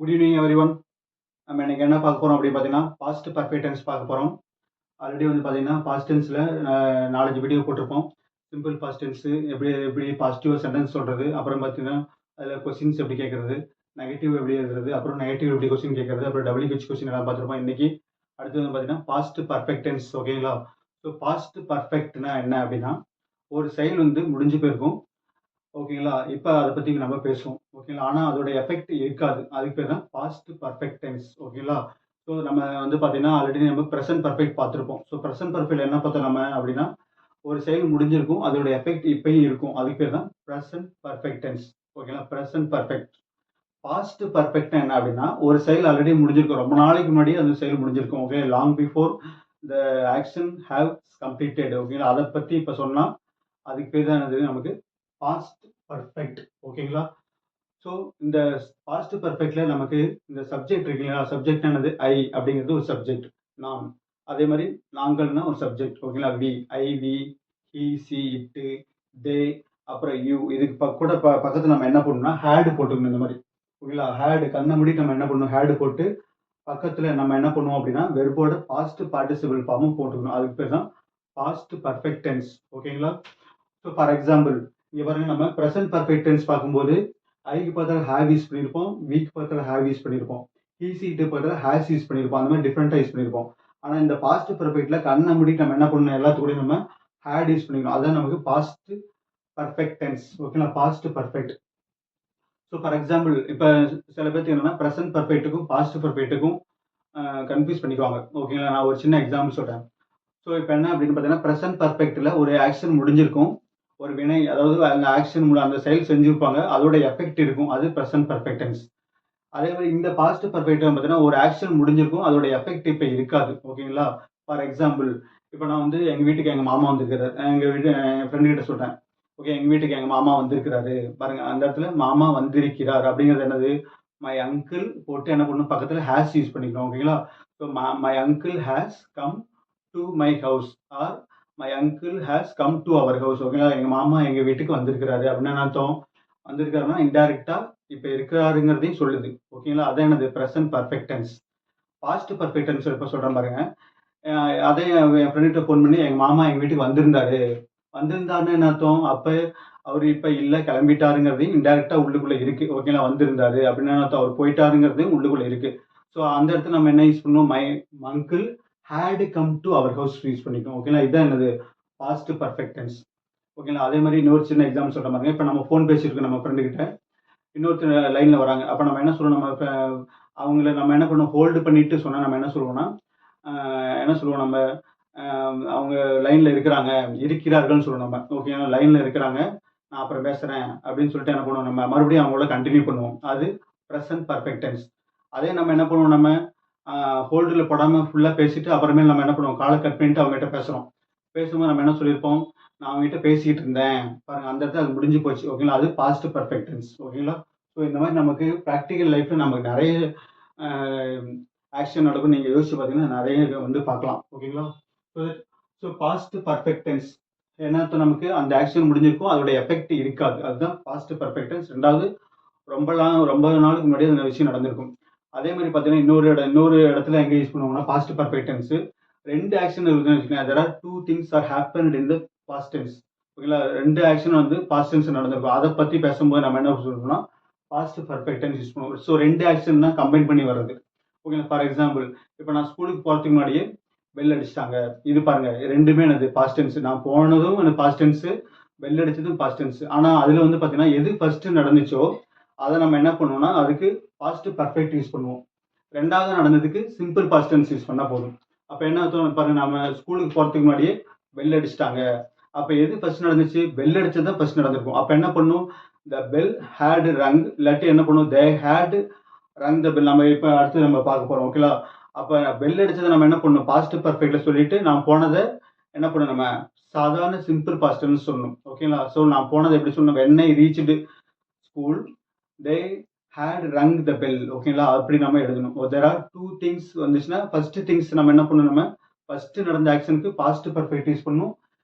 Good evening everyone. நம்ம இன்னைக்கு என்ன பார்க்க போறோம் அப்படின்னு பார்த்தீங்கன்னா, பாஸ்ட் பர்ஃபெக்ட் டென்ஸ் பார்க்க போறோம். ஆல்ரெடி வந்து பார்த்தீங்கன்னா, பாஸ்ட் டென்ஸ்ல 4, 5 வீடியோ போட்டிருப்போம். சிம்பிள் பாஸ்ட் டென்ஸ் எப்படி எப்படி பாசிட்டிவா சென்டென்ஸ் சொல்றது, அப்புறம் பார்த்தீங்கன்னா, அதில் கொஸ்டின்ஸ் எப்படி கேட்கறது, நெகட்டிவ் எப்படி எழுதுறது, அப்புறம் நெகட்டிவ் எப்படி கொஸ்டின் கேட்கறது, அப்புறம் WH கொஸ்டின் எல்லாம் பார்த்துருப்போம். இன்னைக்கு அடுத்து வந்து பார்த்தீங்கன்னா, பாஸ்ட் பர்ஃபெக்ட் டென்ஸ். ஓகேங்களா? ஸோ பாஸ்ட் பர்ஃபெக்ட்னா என்ன அப்படின்னா, ஒரு செயல் வந்து முடிஞ்சு போயிருக்கும். ஓகேங்களா? இப்ப அத பத்தி நம்ம பேசுவோம். ஓகேங்களா? ஆனா அதோட எஃபெக்ட் இருக்காது. அதுக்கு பேர் தான் பாஸ்ட் பர்ஃபெக்ட் டென்ஸ். ஓகேங்களா? ஸோ நம்ம வந்து பார்த்தீங்கன்னா, ஆல்ரெடி நம்ம பிரசன்ட் பர்ஃபெக்ட் பார்த்துருப்போம். ஸோ பிரசன்ட் பர்ஃபெக்ட்ல என்ன பார்த்தோம் நம்ம அப்படின்னா, ஒரு செயல் முடிஞ்சிருக்கும். அதோட எஃபெக்ட் இப்பயும் இருக்கும். அதுக்கு பேர் தான் பிரசன்ட் பர்ஃபெக்ட் டென்ஸ். ஓகேங்களா? Present perfect. பாஸ்ட் பர்ஃபெக்ட்னா என்ன அப்படின்னா, ஒரு செயல் ஆல்ரெடி முடிஞ்சிருக்கும். ரொம்ப நாளைக்கு முன்னாடி அந்த செயல் முடிஞ்சிருக்கும். Okay. Long before the action have completed. ஓகேங்களா? அத பத்தி இப்ப சொன்னா, அதுக்கு பேர் தான் என்னது நமக்கு பாஸ்ட் பர்ஃபெக்ட். ஓகேங்களா? ஸோ இந்த பாஸ்ட் பர்ஃபெக்ட்ல நமக்கு இந்த சப்ஜெக்ட் இருக்கு இல்லையா? சப்ஜெக்ட் என்னது? ஐ அப்படிங்கிறது ஒரு சப்ஜெக்ட். நான். அதே மாதிரி நாங்கள்னா ஒரு சப்ஜெக்ட். ஓகேங்களா? We, I, we, he, she, it, they, அப்புறம் யூ. இதுக்கு கூட பக்கத்துல நம்ம என்ன பண்ணணும்னா ஹேட் போட்டுக்கணும் இந்த மாதிரி. ஓகேங்களா? ஹேட் கண்ணை மூடி நம்ம என்ன பண்ணணும்? ஹேட் போட்டு பக்கத்துல நம்ம என்ன பண்ணுவோம் அப்படின்னா வெர்போட பாஸ்ட் பார்ட்டிசிபிள் ஃபார்மும் போட்டுக்கணும். அதுக்கு பேர் தான் பாஸ்ட் பர்ஃபெக்ட் டென்ஸ். ஓகேங்களா? ஸோ ஃபார் எக்ஸாம்பிள் இங்க பாருங்க, நம்ம ப்ரெசென்ட் பர்ஃபெக்ட் டென்ஸ் பார்க்கும்போது ஐக்கு பதிலாக ஹேவ் யூஸ் பண்ணியிருப்போம், வீக் பதிலாக ஹேவ் யூஸ் பண்ணியிருப்போம், ஈஸிட்டு பதிலாக ஹேஸ் யூஸ் பண்ணியிருப்போம். அந்த மாதிரி டிஃப்ரெண்டாக யூஸ் பண்ணியிருப்போம். ஆனால் இந்த பாஸ்ட் பர்ஃபெக்ட்ல கண்ணை மூடி நம்ம என்ன பண்ணணும்? எல்லாத்துக்கூடயும் நம்ம ஹேட் யூஸ் பண்ணிக்கணும். அதான் நமக்கு பாஸ்ட் பர்ஃபெக்ட் டென்ஸ். ஓகேங்களா? Past perfect. So for example இப்போ சில பேருக்கு என்னன்னா ப்ரெசென்ட் பர்ஃபெக்ட்டுக்கும் பாஸ்ட் பர்ஃபெக்ட்டுக்கும் கன்ஃபியூஸ் பண்ணிக்குவாங்க. ஓகேங்களா? நான் ஒரு சின்ன எக்ஸாம்பிள் சொல்கிறேன். ஸோ இப்போ என்ன அப்படின்னு பார்த்தீங்கன்னா, ப்ரெசென்ட் பர்ஃபெக்ட்டில் ஒரு ஆக்ஷன் முடிஞ்சிருக்கும். ஒரு வினை, அதாவது அந்த ஆக்ஷன் அந்த செயல் செஞ்சிருப்பாங்க. அதோட எஃபெக்ட் இருக்கும். அது ப்ரெசென்ட் பர்ஃபெக்ட் டென்ஸ். அதே மாதிரி இந்த பாஸ்ட் பர்ஃபெக்ட் பார்த்தீங்கன்னா, ஒரு ஆக்ஷன் முடிஞ்சிருக்கும். அதோட எஃபெக்ட் இப்போ இருக்காது. ஓகேங்களா? ஃபார் எக்ஸாம்பிள் இப்போ நான் வந்து எங்கள் வீட்டுக்கு எங்கள் மாமா வந்திருக்கிறாரு. எங்கள் வீட்டு என் ஃப்ரெண்டு கிட்ட சொல்கிறேன். ஓகே, எங்கள் வீட்டுக்கு எங்கள் மாமா வந்திருக்கிறாரு. பாருங்க, அந்த இடத்துல மாமா வந்திருக்கிறார் அப்படிங்கிறது என்னது? மை அங்கிள் போட்டு என்ன பண்ணணும்? பக்கத்தில் ஹேஸ் யூஸ் பண்ணிக்கணும். ஓகேங்களா? So my uncle has come to my house or my uncle has come to our house. ஓகேங்களா? எங்கள் மாமா எங்கள் வீட்டுக்கு வந்திருக்கிறாரு அப்படின்னு என்ன அர்த்தம்? வந்திருக்காருன்னா இன்டைரக்டா இப்போ இருக்கிறாருங்கிறதையும் சொல்லுது. ஓகேங்களா? அதான் என்னது? Present perfect tense. Past perfect tense இப்போ சொல்கிறேன் பாருங்க. அதே என் ஃப்ரெண்ட்கிட்ட ஃபோன் பண்ணி எங்கள் மாமா எங்கள் வீட்டுக்கு வந்திருந்தாரு. வந்திருந்தாருன்னு என்ன அர்த்தம்? அப்போ அவர் இப்போ இல்லை, கிளம்பிட்டாருங்கிறதையும் இன்டைரக்டா உள்ளுக்குள்ள இருக்கு. ஓகேங்களா? வந்திருந்தாரு அப்படின்னு என்ன அர்த்தம்? அவர் போயிட்டாருங்கிறதையும் உள்ளுக்குள்ள இருக்கு. ஸோ அந்த இடத்துல நம்ம என்ன யூஸ் பண்ணணும்? My uncle had come to our house use பண்ணிக்கணும். ஓகேங்களா? இதுதான் என்னது? Past perfect tense. ஓகேங்களா? அதே மாதிரி இன்னொரு சின்ன எக்ஸாம்பிள் சொல்ற பாருங்க. இப்போ நம்ம ஃபோன் பேசியிருக்கோம் நம்ம ஃப்ரெண்டு கிட்ட. இன்னொருத்தர் லைன்ல வராங்க. அப்போ நம்ம என்ன சொல்றோம்? நம்ம அவங்கள நம்ம என்ன பண்ணுவோம்? ஹோல்டு பண்ணிட்டு சொன்னா நம்ம என்ன சொல்லுவோம்னா, என்ன சொல்லுவோம் நம்ம? அவங்க லைன்ல இருக்கிறாங்க, இருக்கிறார்கள்னு சொல்லுவோம் நம்ம. ஓகேங்களா? லைன்ல இருக்கிறாங்க, நான் அப்புறம் பேசுறேன் அப்படின்னு சொல்லிட்டு என்ன பண்ணுவோம்? நம்ம மறுபடியும் அவங்களோட கண்டினியூ பண்ணுவோம். அது ப்ரெசென்ட் பர்ஃபெக்ட் டென்ஸ். அதே நம்ம என்ன பண்ணுவோம்? நம்ம ஹோல்டில் போடாம ஃபுல்லா பேசிட்டு அப்புறமேல் நம்ம என்ன பண்ணுவோம்? காலை கட் பண்ணிட்டு அவங்ககிட்ட பேசுறோம். பேசும்போது நம்ம என்ன சொல்லியிருப்போம்? நான் அவங்ககிட்ட பேசிட்டு இருந்தேன். பாருங்க, அந்த இடத்துல அது முடிஞ்சு போச்சு. ஓகேங்களா? அது பாஸ்ட் பர்ஃபெக்ட் டென்ஸ். ஓகேங்களா? ஸோ இந்த மாதிரி நமக்கு ப்ராக்டிக்கல் லைஃப்ல நமக்கு நிறைய ஆக்ஷன் நடக்கும். நீங்க யோசிச்சு பார்த்தீங்கன்னா நிறைய வந்து பார்க்கலாம். ஓகேங்களா? So so past perfect tense என்ன அர்த்தம்? நமக்கு அந்த ஆக்ஷன் முடிஞ்சிருக்கும், அதோட எஃபெக்ட் இருக்காது. அதுதான் பாஸ்ட் பர்ஃபெக்ட் டென்ஸ். ரெண்டாவது, ரொம்ப நாளுக்கு முன்னாடி அந்த விஷயம் நடந்திருக்கும். அதே மாதிரி பார்த்தீங்கன்னா இன்னொரு இடத்துல எங்க யூஸ் பண்ணுவாங்கன்னா பாஸ்ட் பர்ஃபெக்ட் டென்ஸ். 2 ஆக்ஷன் இருக்குன்னு வச்சுக்கோங்க. There are 2 things are happened in the past tense. ஓகேங்களா? 2 ஆக்ஷன் வந்து பாஸ்ட் டென்ஸ் நடந்திருக்கும். அதை பத்தி பேசும்போது நம்ம என்ன சொல்லணும்னா பாஸ்ட் பர்ஃபெக்ட் டென்ஸ் யூஸ் பண்ணுவோம். ஸோ 2 ஆக்ஷன் தான் கம்பைன் பண்ணி வர்றது. ஓகேங்களா? ஃபார் எக்ஸாம்பிள் இப்போ நான் ஸ்கூலுக்கு போறதுக்கு முன்னாடியே பெல் அடிச்சிட்டாங்க. இது பாருங்க, 2மே என்னது? Past tense. நான் போனதும் எனக்கு பாஸ்ட் டென்ஸ், பெல் அடிச்சதும் பாஸ்ட் டென்ஸ். ஆனா அதுல வந்து பாத்தீங்கன்னா எது ஃபர்ஸ்ட் நடந்துச்சோ அதை நம்ம என்ன பண்ணுவோம்னா அதுக்கு பாஸ்ட் பர்ஃபெக்ட் யூஸ் பண்ணுவோம். ரெண்டாவது நடந்ததுக்கு சிம்பிள் பாஸ்ட் டென்ஸ் யூஸ் பண்ணா போதும். அப்ப என்ன அர்த்தம் பாருங்க, நம்ம ஸ்கூலுக்கு போறதுக்கு முன்னாடியே பெல் அடிச்சிட்டாங்க. அப்ப எது ஃபர்ஸ்ட் நடந்துச்சு? பெல் அடிச்சது தான் ஃபர்ஸ்ட் நடந்திருக்கும். அப்ப என்ன பண்ணும்? த பெல் ஹேட் ரங், இல்லாட்டி என்ன பண்ணும்? They had rung the bell. நம்ம இப்ப அடுத்து நம்ம பார்க்க போறோம். ஓகேங்களா? அப்ப பெல் அடிச்சதை நம்ம என்ன பண்ணணும்? பாஸ்ட் பர்ஃபெக்ட்ல சொல்லிட்டு நான் போனதை என்ன பண்ணணும்? நம்ம சாதாரண சிம்பிள் பாஸ்ட் டென்ஸ் சொல்லணும். ஓகேங்களா? ஸோ நான் போனதை எப்படி சொல்லணும்? when I reached school they had rung the bell. ஓகேங்களா? அப்படி நம்ம எழுதணும். there are 2 things வந்துச்சுன்னா ஃபர்ஸ்ட் திங்ஸ் நம்ம என்ன பண்ணணும்? நம்ம ஃபர்ஸ்ட் நடந்த ஆக்ஷனுக்கு பாஸ்ட் பர்ஃபெக்ட் யூஸ் பண்ணணும்.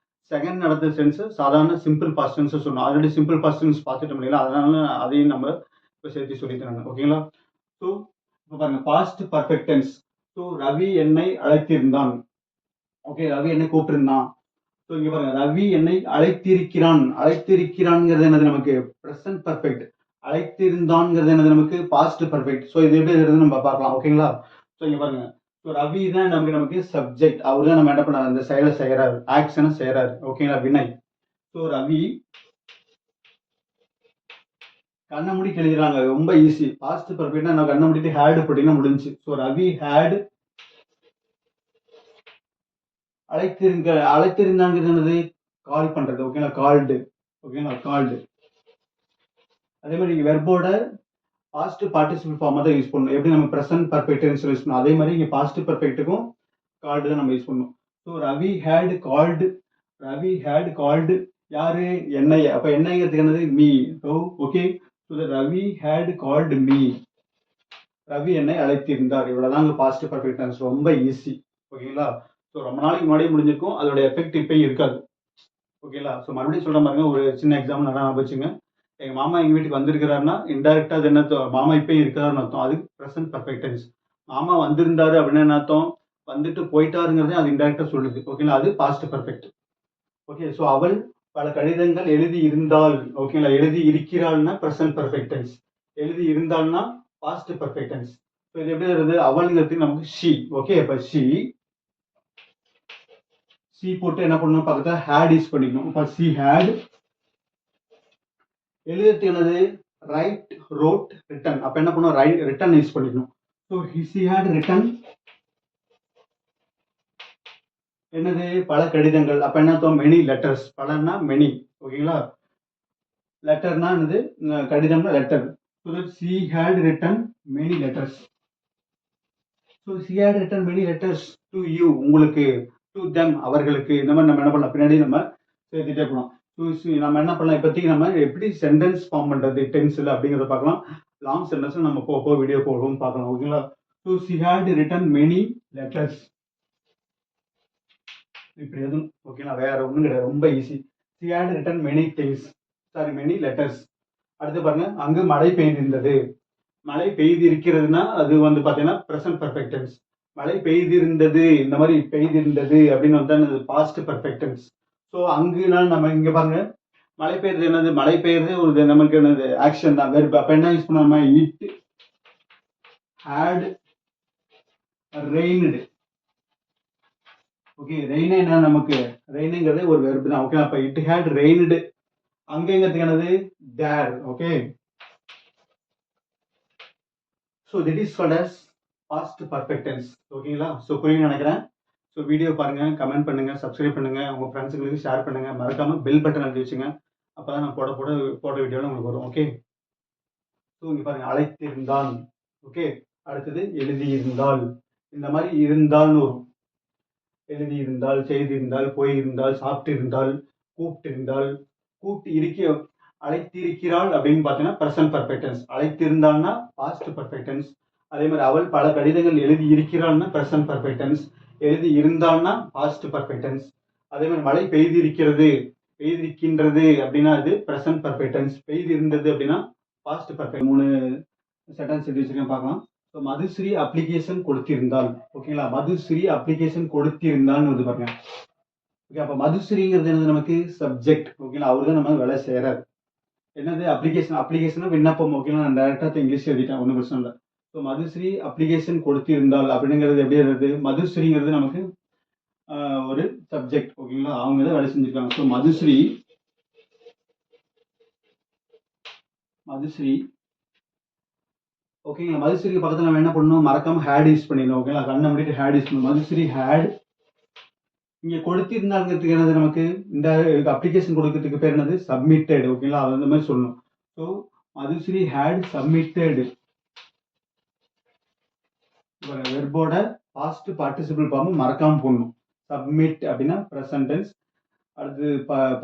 செகண்ட் நடந்த சென்ஸ் சாதாரண சிம்பிள் பாஸ்ட் டென்ஸ் சொல்லணும். ஆல்ரெடி சிம்பிள் பாஸ்ட் டென்ஸ் பார்த்துட்டோம் இல்லைங்களா? அதனால அதையும் நம்ம இப்போ சேர்த்து சொல்லித்தராங்க. ஓகேங்களா? ஸோ இப்போ பாருங்க past perfect tense. So Ravi என்னை அழைத்திருந்தான். ஓகே, ரவி என்னை கூப்பிட்டிருந்தான். ஸோ இங்க பாருங்க ரவி என்னை அழைத்திருக்கிறான். அழைத்திருக்கிறான்ங்கிறது என்னது நமக்கு ப்ரெசன்ட் பர்ஃபெக்ட். அழைத்திருந்தான்ங்கிறது என்னது நமக்கு பாஸ்ட் பர்ஃபெக்ட். ஸோ இது எப்படி இருக்குதுன்னு நம்ம பார்க்கலாம். ஓகேங்களா? ஸோ இங்க பாருங்க, ஸோ ரவி தான் நமக்கு சப்ஜெக்ட். அவர் தான் நம்ம என்ன பண்ணாரு, அந்த செயலை செய்யறாரு, ஆக்ஷனை செய்யறாரு. ஓகேங்களா? வினய். ஸோ ரவி கண்ணை மூடிட்டு எழுதிடுறாங்க, ரொம்ப ஈஸி. பாஸ்ட் பர்ஃபெக்ட்னா நான் கண்ணை மூடிட்டு ஹேட் போட்டீங்கன்னா முடிஞ்சு. ஸோ ரவி ஹேட் அழைத்திருந்தாங்கிறது என்னது கால் பண்றது. ஓகேங்களா? கால்டு. ஓகேங்களா? கால்டு. அதே மாதிரி நீங்க வெர்போட பாஸ்ட் பார்ட்டிசிபிள் ஃபார்மா தான் யூஸ் பண்ணணும். எப்படி நம்ம ப்ரெசன்ட் பர்ஃபெக்ட் டென்ஸ் யூஸ் பண்ணணும், அதே மாதிரி இங்க பாஸ்ட் பர்ஃபெக்ட்டுக்கும் கால்டு தான் நம்ம யூஸ் பண்ணணும். So Ravi had called. Ravi had called யாரு, என்னை. அப்ப என்னைங்கிறதுக்கு என்னது me. So okay, so Ravi had called me. Ravi என்னை அழைத்திருந்தார். இவ்வளவுதாங்க பாஸ்ட் பர்ஃபெக்ட் டென்ஸ். ரொம்ப ஈஸி. ஓகேங்களா? ஸோ ரொம்ப நாளைக்கு முன்னாடியே முடிஞ்சிருக்கும், அதோட எஃபெக்ட் இப்பயும் இருக்காது. ஓகேங்களா? ஸோ மறுபடியும் சொல்ற பாருங்க, ஒரு சின்ன எக்ஸாம்பிள் நல்லா வச்சுங்க. எங்க மாமா எங்க வீட்டுக்கு வந்திருக்கிறாருன்னா இன்டைரக்டா அது என்ன அர்த்தம், மாமா இப்பயும் இருக்கிறாருன்னு அர்த்தம். அது ப்ரெசன்ட் பர்ஃபெக்ட் டென்ஸ். மாமா வந்திருந்தாரு அப்படின்னு என்ன அர்த்தம், வந்துட்டு போயிட்டாருங்கிறதே அது இன்டைரக்டா சொல்லுது. ஓகேங்களா? அது பாஸ்ட் பர்ஃபெக்ட். ஓகே, ஸோ அவள் பல கடிதங்கள் எழுதி இருந்தால். ஓகேங்களா? எழுதி இருக்கிறாள்னா ப்ரெசன்ட் பர்ஃபெக்ட் டென்ஸ். எழுதி இருந்தால்னா பாஸ்ட் பர்ஃபெக்ட் டென்ஸ். ஸோ இது எப்படி வருது, அவளுங்கிறதுக்கு நமக்கு ஷி. ஓகே, அப்ப ஷி போட்டு என்ன பண்ணணும், பக்கத்துல ஹேட் யூஸ் பண்ணிக்கணும். இப்ப ஷி ஹேட். எழுதுறது என்னது, ரைட், ரோட், ரிட்டன். அப்ப என்ன பண்ணும், ரைட் ரிட்டன் யூஸ் பண்ணிக்கணும். ஸோ ஷி ஹேட் ரிட்டன் என்னது, பல கடிதங்கள். அப்ப என்ன அர்த்தம், மெனி லெட்டர்ஸ். பலன்னா மெனி. ஓகேங்களா? லெட்டர்னா என்னது, கடிதம்னா letter. So she had written many letters. So she had written many letters to you, உங்களுக்கு. டு தெம், அவர்களுக்கு. இந்த மாதிரி நம்ம என்ன பண்ணலாம், பின்னாடி நம்ம சேர்த்துட்டே போகலாம். நம்ம என்ன பண்ணலாம், இப்போதைக்கு நம்ம எப்படி சென்டென்ஸ் ஃபார்ம் பண்றது டென்ஸ்ல அப்படிங்கிறத பார்க்கலாம். லாங் சென்டென்ஸ் நம்ம போக வீடியோ போடுவோம் பார்க்கலாம். ஓகேங்களா? So she had written many letters. இப்படி எதுவும். ஓகேங்களா? வேற ஒன்றும் கிடையாது, ரொம்ப easy. She had written many things, sorry many letters. அடுத்து பாருங்க, அங்கு மழை பெய்திருந்தது. மழை பெய்திருக்கிறதுனா அது வந்து பாத்தீங்கன்னா ப்ரெசன்ட் பர்ஃபெக்ட் டென்ஸ். மழை பெய்திருந்தது, இந்த மாதிரி பெய்திருந்தது அப்படின்னு வந்து பாஸ்ட் பர்ஃபெக்ட் டென்ஸ். ஸோ அங்குனா நம்ம இங்க பாருங்க, மழை பெய்யுறது என்னது, மழை பெய்யுறது ஒரு நமக்கு என்னது ஆக்ஷன் தான், வெர்ப். அப்ப என்ன யூஸ் பண்ணாம, it had rained. Okay, rain என்ன நமக்கு, ரெயினுங்கிறது ஒரு வெர்ப் தான். ஓகே, அப்ப இட் ஹேட் ரெயின்டு. அங்கங்கிறதுக்கு என்னது, there. Okay, so this is called as past perfect tense. ஓகேங்களா? ஸோ புரியும் நினைக்கிறேன். ஸோ வீடியோ பாருங்க, கமெண்ட் பண்ணுங்க, சப்ஸ்கிரைப் பண்ணுங்க, உங்க ஃப்ரெண்ட்ஸுங்களுக்கு ஷேர் பண்ணுங்க, மறக்காம பெல் பட்டன் அழுத்தி வச்சுங்க. அப்பதான் நான் போட வீடியோல உங்களுக்கு வரும். ஓகே, ஸோ இங்க பாருங்க, அழைத்திருந்தான். ஓகே, அடுத்தது எழுதியிருந்தால். இந்த மாதிரி இருந்தால்னு வரும். எழுதியிருந்தால், செய்திருந்தால், போயிருந்தால், சாப்பிட்டு இருந்தால், கூப்பிட்டு இருந்தால், கூப்பிட்டு இருக்க. அழைத்திருக்கிறாள் அப்படின்னு பார்த்தீங்கன்னா ப்ரெசன்ட் பர்ஃபெக்ட் டென்ஸ். அழைத்திருந்தால்னா பாஸ்ட் பர்ஃபெக்ட் டென்ஸ். அதே மாதிரி அவள் பல கடிதங்கள் எழுதி இருக்கிறாள்னா ப்ரெசன்ட் பர்ஃபெக்ட் டென்ஸ். எழுதி இருந்தால்னா பாஸ்ட் பர்ஃபெக்ட் டென்ஸ். அதே மாதிரி மழை பெய்திருக்கிறது, பெய்திருக்கின்றது அப்படின்னா அது ப்ரெசன்ட் பர்ஃபெக்ட் டென்ஸ். பெய்து இருந்தது அப்படின்னா பாஸ்ட் பர்ஃபெக்ட். 3 சென்டென்ஸ் எழுதி வச்சிருக்கேன், பார்க்கலாம். ஸோ மதுஸ்ரீ அப்ளிகேஷன் கொடுத்திருந்தால். ஓகேங்களா? மதுஸ்ரீ அப்ளிகேஷன் கொடுத்திருந்தால்னு வந்து பாருங்க. ஓகே, அப்ப மதுஸ்ரீங்கிறது என்னது, நமக்கு சப்ஜெக்ட். ஓகேங்களா? அவரு தான் நம்ம வேலை செய்யறாரு. என்னது, அப்ளிகேஷன். அப்ளிகேஷன் விண்ணப்பம். ஓகேங்களா? நான் டைரக்டா இங்கிலீஷ் எழுதிட்டேன், ஒன்றும் பிரச்சனை இல்லை. ஸோ மதுஸ்ரீ அப்ளிகேஷன் கொடுத்திருந்தால் அப்படிங்கிறது எப்படி எழுதுறது, மதுஸ்ரீங்கிறது நமக்கு ஒரு சப்ஜெக்ட். ஓகேங்களா? அவங்க தான் வேலை செஞ்சிருக்காங்க. ஸோ மதுஸ்ரீ ஓகேங்களா? மதுஸ்ரீக்கு பக்கத்துல நம்ம என்ன பண்ணணும், மறக்காம ஹேட் யூஸ் பண்ணிடணும். ஓகேங்களா? கண்ணை முடிட்டு ஹேட் யூஸ் பண்ணணும். மதுஸ்ரீ ஹேட். இங்க கொடுத்திருந்தாங்கிறதுக்கு என்னது, நமக்கு இந்த அப்ளிகேஷன் கொடுக்கறதுக்கு பேர் என்னது, சப்மிட்டட். ஓகேங்களா? அது அந்த மாதிரி சொல்லணும். So Madhushree had submitted. வெர்போட பாஸ்ட் பார்ட்டிசிபிள் ஃபார்ம் மறக்காம போடணும். சப்மிட் அப்படின்னா ப்ரெசன்ட் டென்ஸ். அடுத்து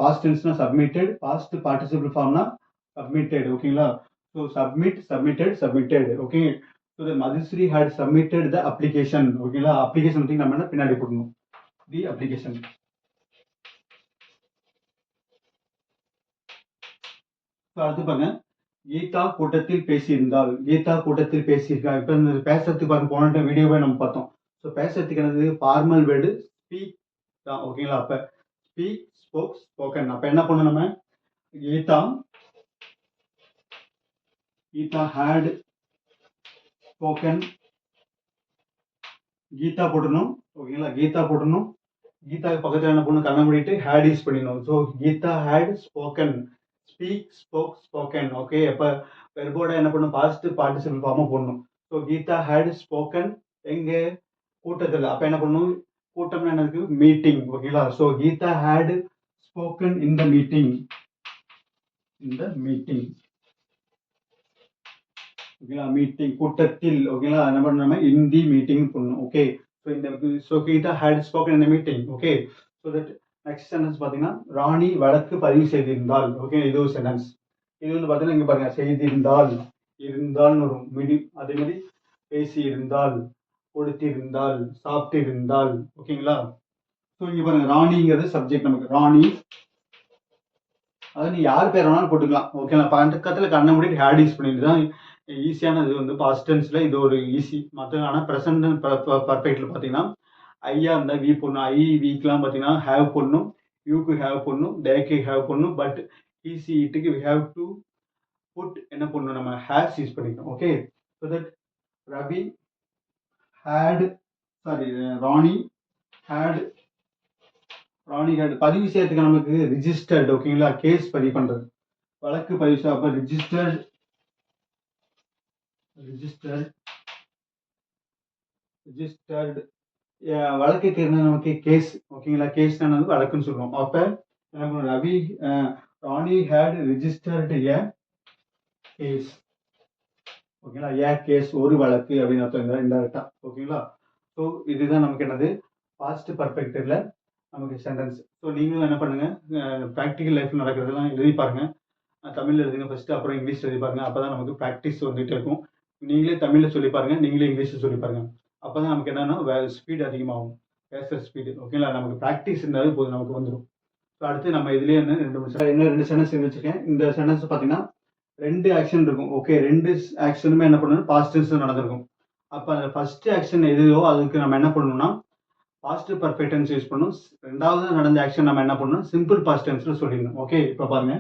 பாஸ்ட் டென்ஸ்னா சப்மிட்டட். பாஸ்ட் பார்ட்டிசிபிள் ஃபார்ம்னா சப்மிட்டட். ஓகேங்களா? So submit, submitted, submitted. Okay, so Madhushree had submitted the application. ஓகேங்களா? அப்ளிகேஷன் நம்ம என்ன பின்னாடி போடணும், தி அப்ளிகேஷன். அடுத்து பாருங்க, கீதா கூட்டத்தில் பேசியிருந்தால், கீதா கூட்டத்தில் பேசியிருக்கா. இப்ப இந்த பேசுறதுக்கு பாருங்க, போன வீடியோவே நம்ம பார்த்தோம். ஸோ பேசுறதுக்கு என்னது ஃபார்மல் வேர்டு ஸ்பீக் தான். ஓகேங்களா? அப்ப ஸ்பீக், ஸ்போக், ஸ்போக்கன். அப்ப என்ன பண்ணணும் நம்ம? Geetha Geetha had spoken. கீதா போட்டணும். ஓகேங்களா? கீதா போட்டணும். கீதாக்கு பக்கத்துல என்ன பண்ணணும்? கண்ண மூடிட்டு ஹேட் யூஸ் பண்ணிடணும். So Geetha had spoken. Speak, spoke, spoken. Okay. அப்ப வெர்போட என்ன பண்ணணும்? பாஸ்ட் பார்ட்டிசிபிள் ஃபார்மா போடணும். ஸோ கீதா ஹேட் ஸ்போக்கன் எங்க? கூட்டத்தில். அப்ப என்ன பண்ணணும்? கூட்டம்னா என்ன இருக்கு? மீட்டிங். ஓகேங்களா? So Geetha had spoken in the meeting. ஓகேங்களா? மீட்டிங் கூட்டத்தில். ஓகேங்களா? என்ன பண்ணணும்? நம்ம இன் தி மீட்டிங் பண்ணணும். ஓகே. ஸோ இந்த Geetha had spoken in the meeting. Okay. So that next sentence பார்த்தீங்கன்னா, ராணி வழக்கு பதிவு செய்திருந்தால். ஓகே. இது ஒரு சென்டென்ஸ். இது வந்து பார்த்தீங்கன்னா, இங்க பாருங்க, செய்திருந்தால், இருந்தால்னு வரும். அதே மாதிரி பேசி இருந்தால், கொடுத்திருந்தால், சாப்பிட்டு இருந்தால். ஓகேங்களா? ஸோ இங்க பாருங்க, ராணிங்கிறது சப்ஜெக்ட். நமக்கு ராணி, அதாவது நீ யார் பேர் வேணாலும் போட்டுக்கலாம். ஓகேங்களா? பக்கத்துல கண்ண மூடிட்டு ஹேட் யூஸ் பண்ணிட்டு தான் ஈஸியானது வந்து பாஸ்ட் டென்ஸ்ல இது ஒரு ஈஸி. மற்ற ஆனால் ப்ரெசன்ட் பர்ஃபெக்ட்ல பார்த்தீங்கன்னா, ஐயா இருந்தால் வி போடணும். விக்கெலாம் பார்த்தீங்கன்னா ஹேவ் போடணும். யூக்கு ஹேவ் போடணும். டேக்கு ஹேவ் போடணும். பட் ஈஸி இட்டுக்கு வி ஹேவ் டு புட் என்ன பண்ணணும்? நம்ம ஹேஸ் யூஸ் பண்ணிக்கணும். Okay. So that Ravi had Rani had பதிவு செய்யறதுக்கு நமக்கு ரிஜிஸ்டர்ட். ஓகேங்களா? கேஸ் பதிவு பண்றது, வழக்கு பதிவு செய்ய. அப்ப ரிஜிஸ்டர்ட் வழக்கு தீர்னா நமக்கு கேஸ். ஓகேங்களா? கேஸ் தான் வழக்குன்னு சொல்லுவோம். அப்ப என்ன பண்ணும்? ரவி ராணி ஹேட் ரிஜிஸ்டர்ட் ஏ கேஸ். ஓகேங்களா? ஏ கேஸ் ஒரு வழக்கு அப்படின்னு அர்த்தம் இன்டெரக்டா. ஓகேங்களா? ஸோ இதுதான் நமக்கு என்னது பாஸ்ட் பர்ஃபெக்ட்ல நமக்கு சென்டென்ஸ். ஸோ நீங்களும் என்ன பண்ணுங்க, ப்ராக்டிக்கல் லைஃப்ல நடக்கிறதெல்லாம் எழுதி பாருங்க. தமிழ்ல எழுதுங்க ஃபர்ஸ்ட், அப்புறம் இங்கிலீஷ் எழுதி பாருங்க. அப்பதான் நமக்கு ப்ராக்டிஸ் வந்துட்டு இருக்கும். நீங்களே தமிழ்ல சொல்லி பாருங்க, நீங்களே இங்கிலீஷ்ல சொல்லி பாருங்க. அப்பதான் நமக்கு என்னன்னா ஸ்பீடு அதிகமாகும், பேசுற ஸ்பீடு. ஓகேங்களா? நமக்கு ப்ராக்டிஸ் இருந்தாலே போதும், நமக்கு வந்துடும். ஸோ அடுத்து நம்ம இதுலயே என்ன ரெண்டு சென்டென்ஸ் வச்சிருக்கேன். இந்த சென்டென்ஸ் பார்த்தீங்கன்னா 2 ஆக்ஷன் இருக்கும். ஓகே. 2 ஆக்ஷனுமே என்ன பண்ணணும்? பாஸ்ட் டென்ஸ் நடந்திருக்கும். அப்ப அந்த ஃபர்ஸ்ட் ஆக்ஷன் எதுவோ அதுக்கு நம்ம என்ன பண்ணணும்னா பாஸ்ட் பர்ஃபெக்ட் டென்ஸ் யூஸ் பண்ணணும். ரெண்டாவது நடந்த ஆக்ஷன் நம்ம என்ன பண்ணணும்? சிம்பிள் பாஸ்ட் டென்ஸ்ல சொல்லிடணும். ஓகே. இப்ப பாருங்க,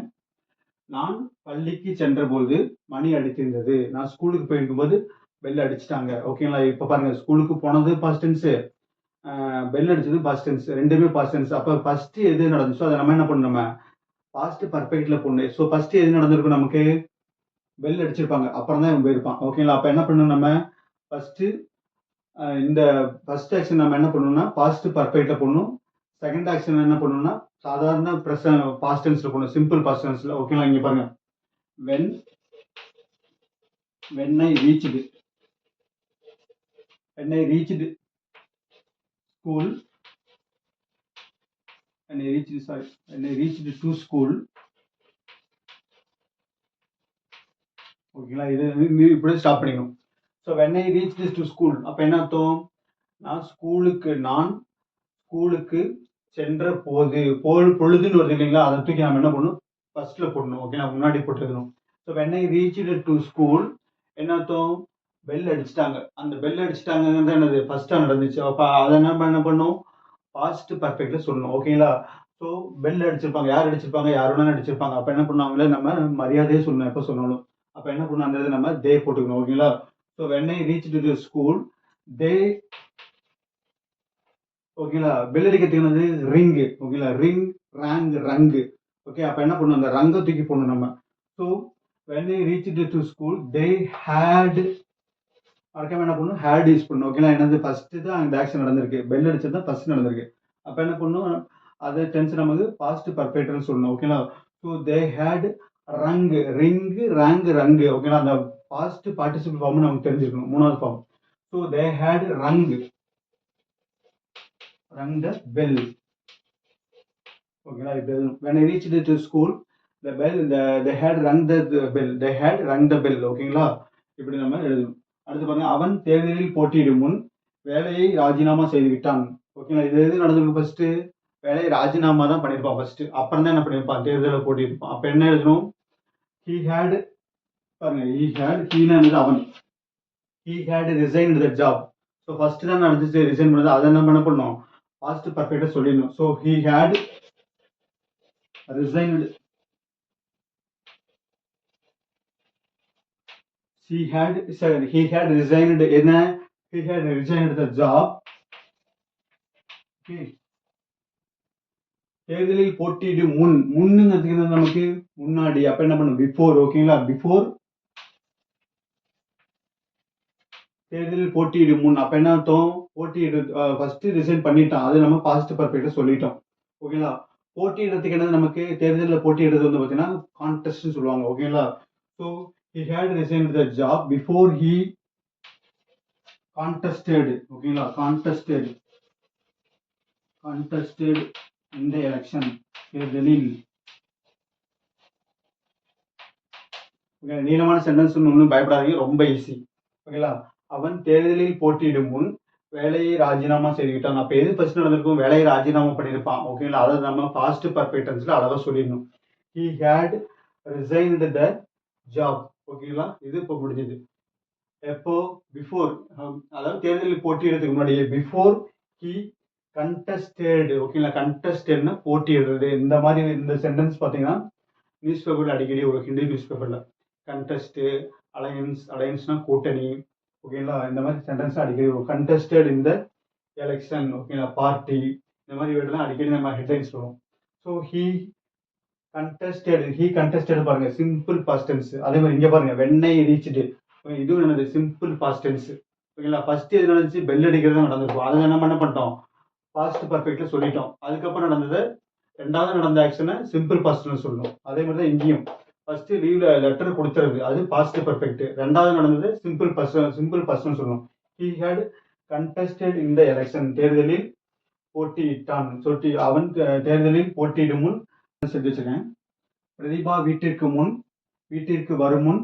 நான் பள்ளிக்கு சென்றபோது மணி அடித்திருந்தது. நான் ஸ்கூலுக்கு போயிருக்கும்போது பெல் அடிச்சிட்டாங்க. ஓகேங்களா? இப்ப பாருங்க, ஸ்கூலுக்கு போனது பாஸ்ட் டென்ஸ், பெல் அடிச்சது பாஸ்ட் டென்ஸ், ரெண்டுமே பாஸ்ட் டென்ஸ். அப்ப ஃபர்ஸ்ட் எது நடந்துச்சோ அதை நம்ம என்ன பண்ணணும்? நம்ம பாஸ்ட் பர்ஃபெக்ட்ல போடணும். ஸோ ஃபர்ஸ்ட் எது நடந்திருக்கும்? நமக்கு பெல் அடிச்சிருப்பாங்க, அப்புறம் தான் இவன் போயிருப்பான். ஓகேங்களா? அப்ப என்ன பண்ணணும்? நம்ம ஃபர்ஸ்ட் இந்த ஃபர்ஸ்ட் ஆக்ஷன் நம்ம என்ன பண்ணணும்னா பாஸ்ட் பர்ஃபெக்ட்ல போடணும். செகண்ட் ஆக்ஷன் என்ன பண்ணணும்னா சாதாரண பாஸ்ட் டென்ஸ்ல போடணும், சிம்பிள் பாஸ்ட் டென்ஸ்ல. ஓகேங்களா? இங்க பாருங்க, when I reached school, when I reached to school. ஓகேங்களா? இது இப்படி ஸ்டாப் பண்ணிக்கணும். So when I reached to school, அப்ப என்ன அர்த்தம்? நான் ஸ்கூலுக்கு சென்ற போது, பொழுதுன்னு வருது இல்லைங்களா? அதை தூக்கி நம்ம என்ன பண்ணணும்? ஃபர்ஸ்ட்ல போடணும். ஓகேங்களா? முன்னாடி போட்டுக்கணும். So when I reached to school என்ன அர்த்தம்? பெல் அடிச்சிட்டாங்க. அந்த பெல் அடிச்சிட்டாங்கிறது என்னது? ஃபர்ஸ்டா நடந்துச்சு. அப்ப அதை நம்ம என்ன பண்ணணும்? பாஸ்ட் பர்ஃபெக்ட்ல சொல்லணும். ஓகேங்களா? ஸோ பெல் அடிச்சிருப்பாங்க. யார் அடிச்சிருப்பாங்க? யார் வேணாலும் அடிச்சிருப்பாங்க. அப்ப என்ன பண்ணுவாங்களே, நம்ம மரியாதையே சொல்லணும் எப்ப சொன்னாலும். அப்ப என்ன பண்ணணும்? அந்த நம்ம தே போட்டுக்கணும். ஓகேங்களா? So when I reached to the school, they. ஓகேங்களா? பெல் அடிக்கிறதுக்கு ரிங். ஓகேங்களா? ரிங், ரங். ஓகே. அப்ப என்ன பண்ணணும்? அந்த ரங்க தூக்கி போடணும் நம்ம. So when I reached to school, they had. மறக்காம என்ன பண்ணணும்? ஹேட் யூஸ் பண்ணணும். ஓகேங்களா? என்னது ஃபர்ஸ்ட் தான் அந்த ஆக்ஷன் நடந்திருக்கு, பெல் அடிச்சது தான் ஃபர்ஸ்ட் நடந்திருக்கு. அப்ப என்ன பண்ணணும்? அது டென்ஸ் நமக்கு பாஸ்ட் பர்ஃபெக்ட்னு சொல்லணும். ஓகேங்களா? So they had rung, ring, rung. ஓகேங்களா? அந்த பாஸ்ட் பார்ட்டிசிபிள் ஃபார்ம் நமக்கு தெரிஞ்சிருக்கணும், மூணாவது form. So they had rung the bell. ஓகேங்களா? when I reached to school, they had rung the bell. ஓகேங்களா? இப்படி நம்ம எழுதணும். அடுத்து பாருங்க, அவன் தேர்தலில் போட்டியிடும் முன் வேலையை ராஜினாமா செய்து விட்டான். ஓகேங்களா? இது எது நடந்திருக்கு? ஃபர்ஸ்ட் வேலையை ராஜினாமா தான் பண்ணியிருப்பான் ஃபர்ஸ்ட், அப்புறம் தான் என்ன பண்ணியிருப்பான்? தேர்தலில் போட்டியிருப்பான். அப்ப என்ன எழுதணும்? he had பாருங்க ஹீனா அவன் he had resigned the job. So first தான் நடந்துச்சு ரிசைன் பண்ணது, அதை நம்ம என்ன பண்ணோம் பாஸ்ட் பர்ஃபெக்டா சொல்லிடணும். So he had resigned, he had resigned என்ன, he had resigned the job. தேர்தலில் போட்டியிடும் முன்னுங்கிறதுக்கு நமக்கு முன்னாடி, அப்ப என்ன பண்ணும் பிஃபோர். ஓகேங்களா, பிஃபோர் தேர்தலில் போட்டியிடும் முன், அப்ப என்ன அர்த்தம் போட்டியிடு ஃபர்ஸ்ட் ரிசைன் பண்ணிட்டான், அது நம்ம பாஸ்ட் பர்ஃபெக்டா சொல்லிட்டோம். ஓகேங்களா, போட்டியிடறதுக்கு என்னது நமக்கு தேர்தலில் போட்டியிடுறது வந்து பார்த்தீங்கன்னா கான்டெஸ்ட்னு சொல்லுவாங்க. ஓகேங்களா, so he had resigned the job before he contested. ஓகேங்களா, contested in the election, தேர்தலில். ஓகே, நீளமான சென்டென்ஸ் ஒன்றும் பயப்படாதீங்க, ரொம்ப ஈஸி. ஓகேங்களா, அவன் தேர்தலில் போட்டியிடும் முன் வேலையை ராஜினாமா செய்துவிட்டான். அப்ப எது ஃபர்ஸ்ட் நடந்திருக்கும், வேலையை ராஜினாமா பண்ணியிருப்பான். ஓகேங்களா, அதை நம்ம பாஸ்ட் பர்ஃபெக்ட் டென்ஸ்ல அழகா சொல்லிடணும். he had resigned the job. ஓகேங்களா, இது இப்போ முடிஞ்சது. எப்போ பிஃபோர், அதாவது தேர்தலில் போட்டியிடறதுக்கு முன்னாடி பிஃபோர் he contested. ஓகேங்களா, கண்டஸ்டட்னா போட்டியிடுறது. இந்த மாதிரி இந்த சென்டென்ஸ் பார்த்தீங்கன்னா நியூஸ் பேப்பர்ல அடிக்கடி ஒரு ஹிந்தி நியூஸ் பேப்பர்ல கண்டெஸ்ட், அலையன்ஸ்னா கூட்டணி. ஓகேங்களா, இந்த மாதிரி சென்டென்ஸ் அடிக்கடி வரும். கண்டெஸ்டட் இந்த எலெக்ஷன். ஓகேங்களா, பார்ட்டி, இந்த மாதிரி வேர்டுலாம் அடிக்கடி நம்ம ஹெட்லைன்ஸ் வரும். ஸோ ஹீ கண்டெஸ்டட் பாருங்க சிம்பிள் பாஸ்ட் டென்ஸ். அதே மாதிரி இங்க பாருங்க வெண்ணை ரீச்டு, இதுவும் என்னது சிம்பிள் பாஸ்ட் டென்ஸ். ஓகேங்களா, ஃபர்ஸ்ட் எது நடந்துச்சு, பெல் அடிக்கிறது நடந்திருக்கும், அதை நம்ம என்ன பண்ணிட்டோம் பாஸ்ட் பர்ஃபெக்ட்ல சொல்லிட்டோம். அதுக்கப்புறம் நடந்தது ரெண்டாவது நடந்த ஆக்ஷனை சிம்பிள் பாஸ்ட்னு சொல்லணும். அதே மாதிரி தான் இங்கேயும் ஃபர்ஸ்ட் லீவ்ல லெட்டர் கொடுத்துறது அது பாஸ்ட் பர்ஃபெக்ட், ரெண்டாவது நடந்தது சிம்பிள் பாஸ்ட்னு சொல்லணும். he had contested in the election, தேர்தலில் போட்டியிட்டான். அவன் தேர்தலில் போட்டியிடும் முன் வச்சிருக்கேன். பிரதிபா வீட்டிற்கு வரும் முன்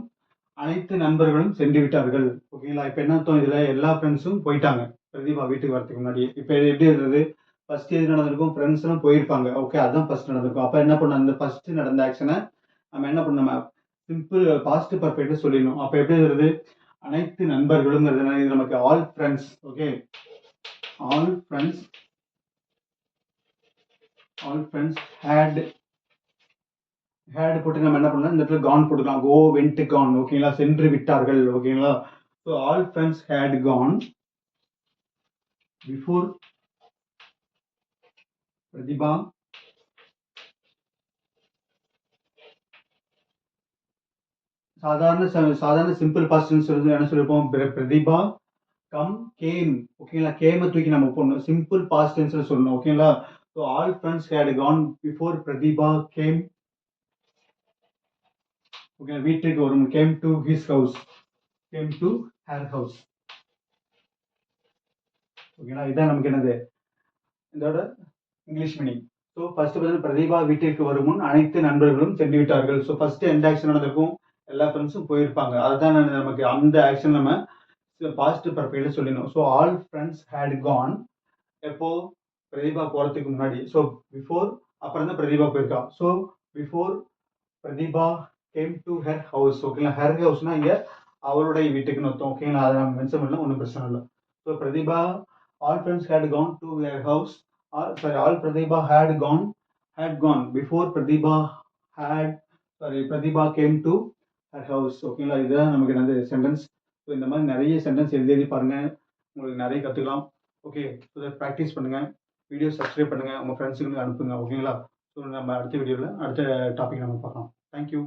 அனைத்து நண்பர்களும் சென்று விட்டார்கள். ஓகேங்களா, இப்ப என்ன அர்த்தம், இதுல எல்லா ஃப்ரெண்ட்ஸும் போயிட்டாங்க பிரதீபா வீட்டுக்கு வரதுக்கு முன்னாடி. இப்ப எப்படி இருந்தது, ஃபர்ஸ்ட் எது நடந்திருக்கும், ஃப்ரெண்ட்ஸ் எல்லாம் போயிருப்பாங்க. ஓகே, அதான் ஃபர்ஸ்ட் நடந்திருக்கும். அப்ப என்ன பண்ண, அந்த ஃபர்ஸ்ட் நடந்த ஆக்ஷனை நம்ம என்ன பண்ண சிம்பிள் பாஸ்ட் பர்ஃபெக்டா சொல்லிடணும். அப்ப எப்படி வருது, அனைத்து நண்பர்களும் இது நமக்கு all friends. Okay, all friends had போட்டு நம்ம என்ன பண்ணலாம், இந்த இடத்துல gone போட்டுக்கலாம், go went gone. ஓகேங்களா, சென்று விட்டார்கள். ஓகேங்களா, so all friends had gone before Pratibha சாதாரண சிம்பிள் பாஸ்ட் டென்ஸ் என்ன சொல்லிருப்போம், பிரதிபா கேம். ஓகேங்களா, கேம தூக்கி நம்ம போடணும், சிம்பிள் பாஸ்ட் டென்ஸ்ல சொல்லணும். ஓகேங்களா, so all friends had gone before Pratibha came. Okay, வீட்டுக்கு வரும், came to his house, came to her house. ஓகேங்களா, இதான் நமக்கு என்னது இதோட இங்கிலீஷ் மீனிங். ஸோ ஃபர்ஸ்ட் பார்த்தீங்கன்னா பிரதீபா வீட்டிற்கு வரும் முன் அனைத்து நண்பர்களும் சென்று விட்டார்கள். ஸோ ஃபர்ஸ்ட் எந்த ஆக்ஷன் நடந்திருக்கும், எல்லா ஃப்ரெண்ட்ஸும் போயிருப்பாங்க, அதுதான் நமக்கு அந்த ஆக்ஷன் நம்ம பாஸ்ட் பர்ஃபெக்ட்ல சொல்லிடணும். So all friends had gone, எப்போ பிரதீபா போறதுக்கு முன்னாடி. ஸோ பிஃபோர், அப்புறம் தான் பிரதீபா போயிருக்கா. So before Pratibha came to her house. ஓகேங்களா, ஹர் ஹவுஸ்னா இங்க அவளுடைய வீட்டுக்குன்னு அர்த்தம். ஓகேங்களா, அதை நம்ம மென்ஷன் பண்ணலாம், ஒன்றும் பிரச்சனை இல்லை. So Pratibha all friends had gone to her house. all Pratibha had gone before Pratibha came to her house. ஓகேங்களா, இதுதான் நமக்கு என்னது சென்டென்ஸ். ஸோ இந்த மாதிரி நிறைய சென்டென்ஸ் எழுதி பாருங்க, உங்களுக்கு நிறைய கற்றுக்கலாம். ஓகே, ஸோ இதை ப்ராக்டிஸ் பண்ணுங்க, வீடியோ சப்ஸ்கிரைப் பண்ணுங்க, உங்கள் ஃப்ரெண்ட்ஸுங்களுக்கு அனுப்புங்க. ஓகேங்களா, ஸோ நம்ம அடுத்த வீடியோவில் அடுத்த டாபிக் நம்ம பார்க்கலாம். தேங்க்யூ.